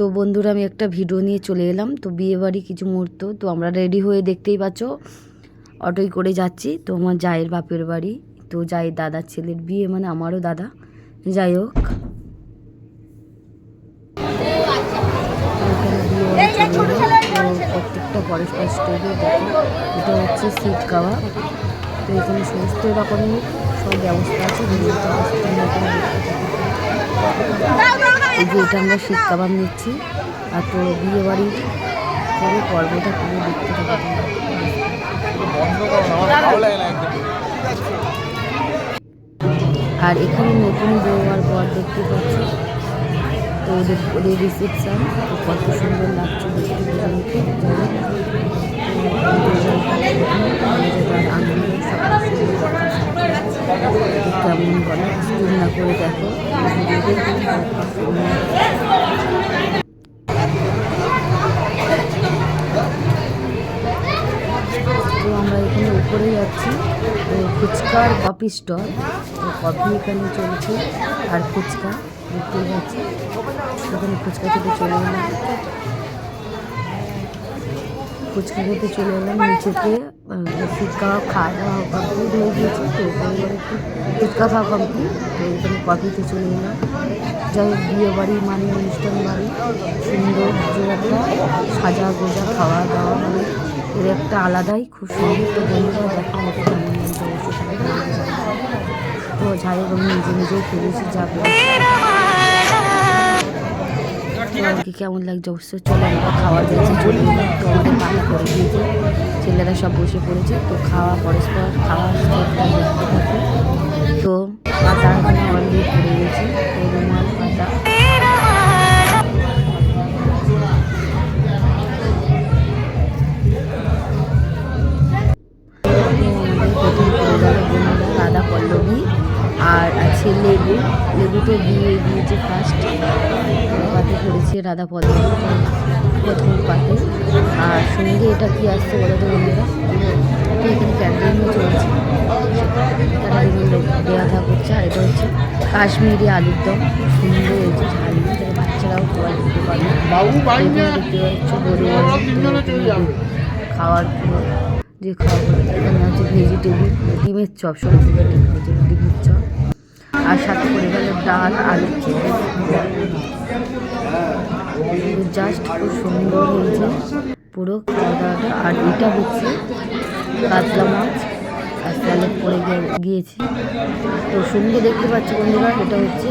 তো বন্ধুরা আমি একটা ভিডিও নিয়ে চলে এলাম। তো বিয়েবাড়ি কিছু মুহূর্ত, তো আমরা রেডি হয়ে দেখতেই পাচ্ছ অটোয় করে যাচ্ছি। তো আমার জায়ের বাপের বাড়ি, তো জায়ের দাদার ছেলের বিয়ে, মানে আমারও দাদা। যাই হোক, প্রত্যেকটা পরস্পর স্টেজে দেখো, এটা হচ্ছে শিক কাবাব। তো এখানে সমস্ত রকমের সব ব্যবস্থা আছে। এই যে এটা আমরা শিক কাবাব নিচ্ছি। আর তো বিয়ে বাড়ির পরে পর্বটা পুরো দেখতে থাকবে। আর এখানে নতুন বউ আর বর দেখতে পাচ্ছি। তো ওদের রিসেপশন, তো কত সুন্দর লাগছে দেখতে দুজনকে। কেমন বলে না করে দেখো। তো আমরা এখানে উপরে যাচ্ছি, তো ফুচকার কফি স্টল। তো কফি এখানে চলছে আর ফুচকা দেখতে যাচ্ছি। এখানে ফুচকা খেতে চলে এলাম, ফুচকা খেতে চলে এলাম নিচেতে। ফুচকা খাওয়া দাওয়া কমপ্লিট হয়ে গিয়েছে। তো এখানে একটু ফুচকা খাওয়া কমপ্লিট, তো এখানে কফিতে চলে এলাম। যাই হোক, বিয়ে বাড়ি মানে অনুষ্ঠান বাড়ি, সুন্দর যে একটা সাজা গোজা খাওয়া দাওয়া, মানে এর একটা আলাদাই খুব সুন্দর। তো বন্ধুরা দেখা হতো কেমন লাগছে অবশ্যই। তো যাই হোক, আমি নিজে নিজেই খেলেছি যা কি কেমন লাগছে অবশ্যই। চলে আমরা খাওয়া দিয়েছি, চলে তো আমাদের পানি করে দিয়েছে, ছেলেরা সব বসে পড়েছে। তো খাওয়া পরস্পর খাওয়া দেখতে থাকে। তো পাতা এখানে অলরেডি পড়ে গেছে, তো রুমাল পাতা। প্রথম করে গেল বোনেরা রাধা পল্লবী, আর আছে লেবু। লেবু তো দিয়ে দিয়েছে ফার্স্ট পাতে করেছে রাধা পল্লবী প্রথম পাতে। আর সঙ্গে এটা কি আসছে বলো তো বন্ধুরা, তো এখানে ক্যান্টিনও চলছে, তারা বিভিন্ন দেওয়া থাকা করছে। আর এটা হচ্ছে কাশ্মীরি আলুর দম, সুন্দর হয়েছে, ঝাল, যারা বাচ্চারাও খাওয়া দিতে পারবে। দেখতে পাচ্ছ বড় খাওয়ার যে খাওয়াগুলো এখানে হচ্ছে ভেজিটেবিল, ডিমের চপ, সবজি ডিমের চপ, আর সাথে করে গেল ডাল, আলু চিকেন। জাস্ট খুব সুন্দর হয়েছে পুরো খাওয়া দাওয়াটা। আর এটা হচ্ছে কাতলা মাছ আর স্যালাড পরে গিয়েছে। তো সঙ্গে দেখতে পাচ্ছি বন্ধুরা, এটা হচ্ছে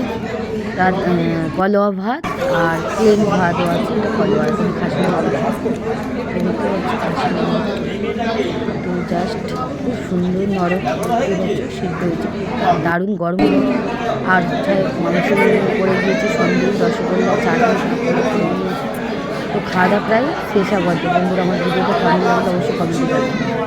পলোয়া ভাত আর প্লেন ভাতও আছে। এটা পলোয়া আছে, খাসি ভাত দেখতে পাচ্ছি, খাসি ভাত। তো জাস্ট খুব সুন্দর নরম সিদ্ধ হয়েছে, দারুণ গরম। আর মাংস পড়ে গিয়েছে, সন্দেশ, রসগোল্লা, চাটনি। তো খাওয়া দাওয়া প্রায় শেষ আবার। বন্ধুরা আমার ভিডিওটা কেমন লাগলো অবশ্যই কমেন্ট করবেন।